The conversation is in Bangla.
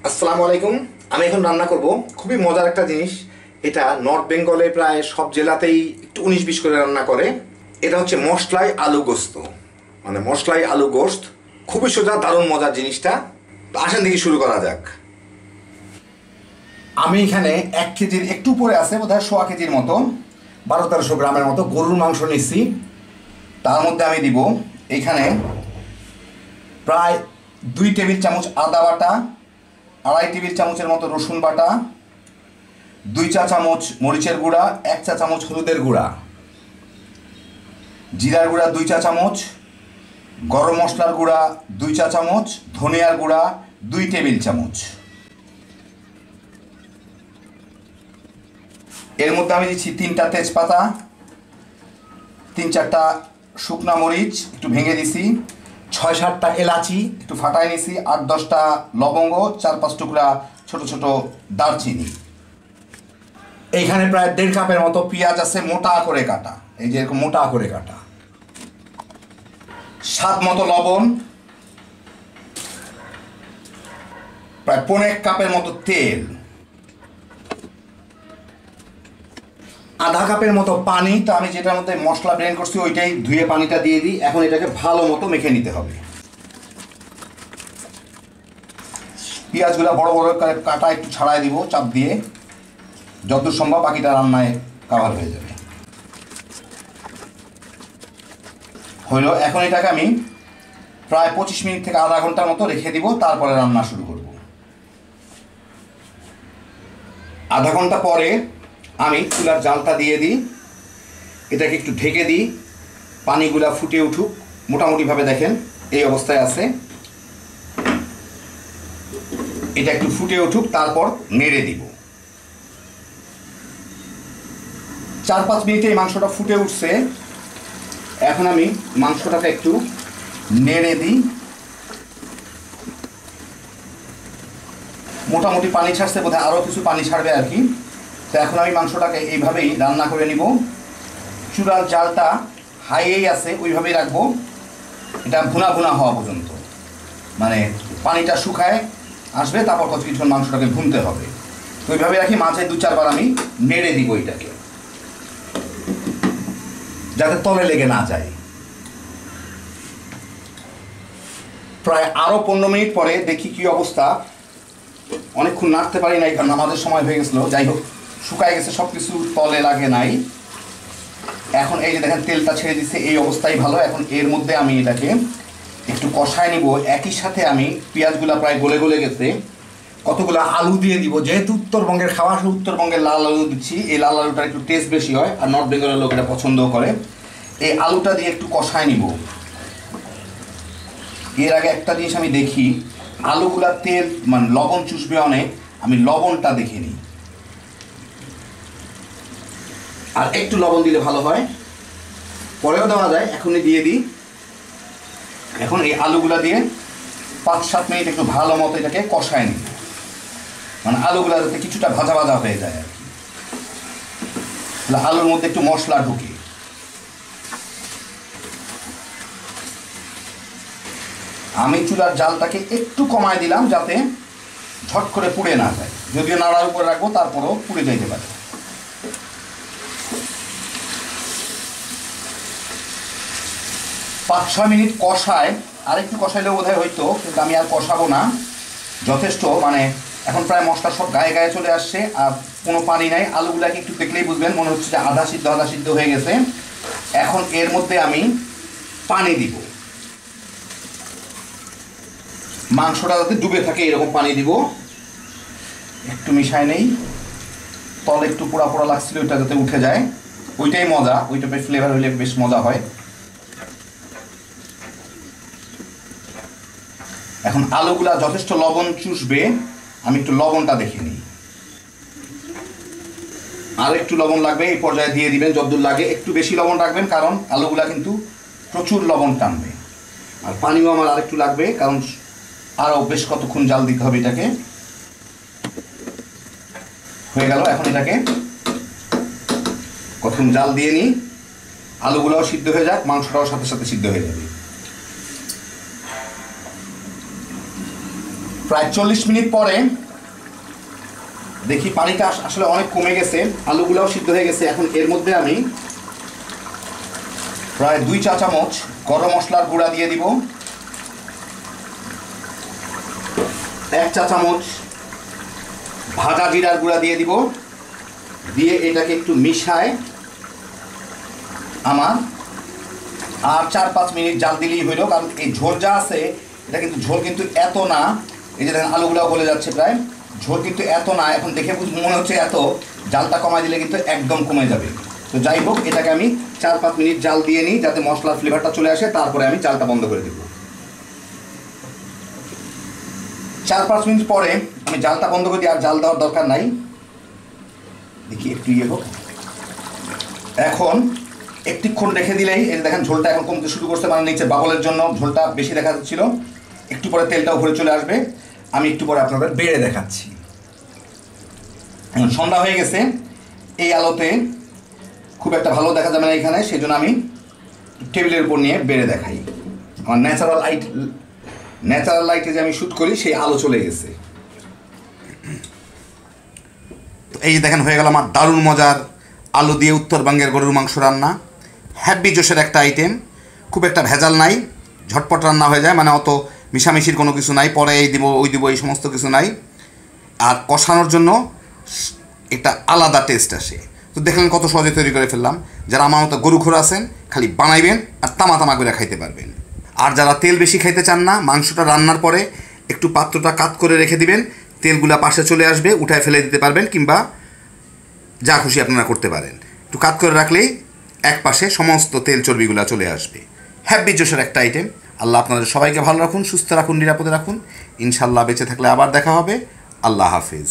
আসসালামু আলাইকুম। আমি এখন রান্না করব খুবই মজার একটা জিনিস। এটা নর্থ বেঙ্গলে প্রায় সব জেলাতেই একটু 19-20 করে রান্না করে। এটা হচ্ছে মশলাই আলু গোস্ত, মানে মশলাই আলু গোস্ত। খুবই সোজা, দারুণ মজার জিনিসটা। তো আসেন দেখি শুরু করা যাক। আমি এখানে 1 কেজির একটু উপরে আছে, বোধহয় 1.25 কেজির মতো, 1200-1300 গ্রামের মতো গরুর মাংস নিচ্ছি। তার মধ্যে আমি দিব এখানে প্রায় 2 টেবিল চামচ আদা বাটা, 2.5 টেবিল চামচের মতো রসুন বাটা, 2 চা চামচ মরিচের গুঁড়া, 1 চা চামচ হলুদের গুঁড়া, জিরার গুঁড়া 2 চা চামচ, গরম মশলার গুঁড়া 2 চা চামচ, ধনিয়ার গুঁড়া 2 টেবিল চামচ। এর মধ্যে আমি দিচ্ছি 3টা তেজপাতা, 3-4টা শুকনা মরিচ একটু ভেঙে দিছি, 6-7টা এলাচি একটু ফাটাই নিছি, 8-10টা লবঙ্গ, 4-5 টুকরা ছোট ছোট দারচিনি। এইখানে প্রায় 1.5 কাপের মতো পেঁয়াজ আছে, মোটা করে কাটা, এই যে এরকম মোটা করে কাটা। স্বাদ মতো লবণ, প্রায় 1.5 কাপের মতো তেল, আধা কাপের মতো পানি। তো আমি যেটার মধ্যে মশলা ব্লেন্ড করছি ওইটাই ধুয়ে পানিটা দিয়ে দিই। এখন এটাকে ভালো মতো মেখে নিতে হবে। পেঁয়াজগুলো বড় বড় করে কাটা একটু ছাড়াই দিব চাপ দিয়ে, যতদূর সম্ভব বাকিটা রান্নায় কভার হয়ে যাবে। হইল, এখন এটাকে আমি প্রায় 25 মিনিট থেকে আধা ঘন্টার মতো রেখে দিব, তারপরে রান্না শুরু করব। আধা ঘন্টা পরে আমি চুলার জালটা দিয়ে দিই, এটাকে একটু ঢেকে দিই, পানিগুলা ফুটে উঠুক। মোটামুটিভাবে দেখেন এই অবস্থায় আছে, এটা একটু ফুটে উঠুক, তারপর নেড়ে দিব। 4-5 মিনিটে এই মাংসটা ফুটে উঠছে। এখন আমি মাংসটাকে একটু নেড়ে দিই। মোটামুটি পানি ছাড়ছে, বোধহয় আরও কিছু পানি ছাড়বে আর কি। তো এখন আমি মাংসটাকে এইভাবেই রান্না করে নিব। চুলার জালটা হাইয়েই আছে, ওইভাবেই রাখবো, এটা ভুনা ভুনা হওয়া পর্যন্ত, মানে পানিটা শুকায় আসবে, তারপর কিছুক্ষণ মাংসটাকে ভুনতে হবে। তো ওইভাবে রাখি, মাঝে 2-4 বার আমি নেড়ে দিব এটাকে, যাতে তলে লেগে না যায়। প্রায় আরও 15 মিনিট পরে দেখি কি অবস্থা। অনেকক্ষণ নাড়তে পারি নাই, কারণ আমাদের সময় হয়ে গেছিলো। যাই হোক, শুকায় গেছে, সব কিছু তলে লাগে নাই। এখন এই যে দেখেন তেলটা ছেড়ে দিচ্ছে, এই অবস্থায় ভালো। এখন এর মধ্যে আমি এটাকে একটু কষায় নিব। একই সাথে আমি পেঁয়াজগুলা প্রায় গলে গলে গেছে, কতগুলো আলু দিয়ে দিব। যেহেতু উত্তরবঙ্গের খাওয়া, উত্তরবঙ্গের লাল আলু দিচ্ছি। এই লাল আলুটার একটু টেস্ট বেশি হয়, আর নর্থ বেঙ্গলের লোক এটা পছন্দও করে। এই আলুটা দিয়ে একটু কষায় নিব। এর আগে একটা জিনিস আমি দেখি, আলুগুলা তেল মানে লবণ চুষবে অনেক, আমি লবণটা দেখে নিই। আর একটু লবণ দিলে ভালো হয়, পরেও দেওয়া যায়, এখনই দিয়ে দিই। এখন এই আলুগুলা দিয়ে 5-7 মিনিট একটু ভালো মতো এটাকে কষায় নিই, মানে আলুগুলা যাতে কিছুটা ভাজা ভাজা হয়ে যায় আর কি। আলুর মধ্যে একটু মশলা ঢুকে, আমি চুলার জালটাকে একটু কমায় দিলাম যাতে ঝট করে পুড়ে না যায়। যদিও নাড়ার উপরে রাখবো, তারপরেও পুড়ে যাইতে পারে। 5-6 মিনিট কষায়, আর একটু কষাইলেও বোধহয় হইতো, কিন্তু আমি আর কষাবো না, যথেষ্ট। মানে এখন প্রায় মশলা সব গায়ে গায়ে চলে আসছে, আর কোনো পানি নাই। আলুগুলাকে একটু দেখলেই বুঝবেন, মনে হচ্ছে যে আধা সিদ্ধ হয়ে গেছে। এখন এর মধ্যে আমি পানি দিব, মাংসটা যাতে ডুবে থাকে এরকম পানি দিব। একটু মিশাই নেই, তলে একটু পোড়া পোড়া লাগছিল, ওইটা যাতে উঠে যায়, ওইটাই মজা। ওইটা বেশ ফ্লেভার হইলে বেশ মজা হয়। এখন আলুগুলা যথেষ্ট লবণ চুষবে, আমি একটু লবণটা দেখে নিই। আর একটু লবণ লাগবে, এই পর্যায়ে দিয়ে দিবেন যতদূর লাগে। একটু বেশি লবণ রাখবেন, কারণ আলুগুলা কিন্তু প্রচুর লবণ টানবে। আর পানিও আমার আরেকটু লাগবে, কারণ আরও বেশ কতক্ষণ জাল দিতে হবে এটাকে। হয়ে গেল, এখন এটাকে কতক্ষণ জাল দিয়ে নিই, আলুগুলাও সিদ্ধ হয়ে যাক, মাংসটাও সাথে সাথে সিদ্ধ হয়ে যাবে। প্রায় 40 মিনিট পরে দেখি পানিটা আসলে অনেক কমে গেছে, আলুগুলাও সিদ্ধ হয়ে গেছে। এখন এর মধ্যে আমি প্রায় 2 চা চামচ গরম মশলার গুঁড়া দিয়ে দিব, 1 চা চামচ ভাজা জিরার গুঁড়া দিয়ে দিব, দিয়ে এটাকে একটু মিশায় আমার আর 4-5 মিনিট জাল দিলেই হইল। কারণ এই ঝোল যা আছে এটা কিন্তু ঝোল কিন্তু এত না, এই যে দেখেন আলুগুলাও গলে যাচ্ছে প্রায়, ঝোল কিন্তু এত না। এখন দেখে মনে হচ্ছে এত, জালটা কমাই দিলে কিন্তু একদম কমে যাবে। তো যাই হোক, এটাকে আমি 4-5 মিনিট জাল দিয়ে নিই যাতে মশলার ফ্লেভারটা চলে আসে, তারপরে আমি জালটা বন্ধ করে দেব। 4-5 মিনিট পরে আমি জালটা বন্ধ করে দিই, আর জাল দেওয়ার দরকার নাই। দেখি একটু হোক। এখন একটুক্ষণ রেখে দিলেই এই দেখেন ঝোলটা এখন কমতে শুরু করছে, মানে নিচে বাবলের জন্য ঝোলটা বেশি দেখা যাচ্ছিল। একটু পরে তেলটা উপরে চলে আসবে, আমি একটু পরে আপনাদের বেড়ে দেখাচ্ছি। সন্ধ্যা হয়ে গেছে, এই আলোতে খুব একটা ভালো দেখা যাবে না এখানে, সেই জন্য আমি টেবিলের উপর নিয়ে বেড়ে দেখাই। আমার ন্যাচারাল লাইটে যে আমি শ্যুট করি সেই আলো চলে গেছে। এই দেখেন হয়ে গেল আমার দারুণ মজার আলু দিয়ে উত্তরবঙ্গের গরুর মাংস রান্না। হ্যাপি জোশের একটা আইটেম, খুব একটা ভেজাল নাই, ঝটপট রান্না হয়ে যায়, মানে অত মিশামিশির কোনো কিছু নাই, পরে এই দিব ওই দিব এই সমস্ত কিছু নাই। আর কষানোর জন্য একটা আলাদা টেস্ট আসে। তো দেখলেন কত সহজে তৈরি করে ফেললাম। যারা আমার মতো গরুখোর আছেন খালি বানাইবেন আর তামা করে খাইতে পারবেন। আর যারা তেল বেশি খাইতে চান না, মাংসটা রান্নার পরে একটু পাত্রটা কাত করে রেখে দিবেন, তেলগুলা পাশে চলে আসবে, উঠায় ফেলে দিতে পারবেন, কিংবা যা খুশি আপনারা করতে পারেন। একটু কাত করে রাখলেই এক পাশে সমস্ত তেল চর্বিগুলো চলে আসবে। হ্যাপি জোশের একটা আইটেম। আল্লাহ আপনাদের সবাইকে ভালো রাখুন, সুস্থ রাখুন, নিরাপদে রাখুন। ইনশাল্লাহ বেঁচে থাকলে আবার দেখা হবে। আল্লাহ হাফিজ।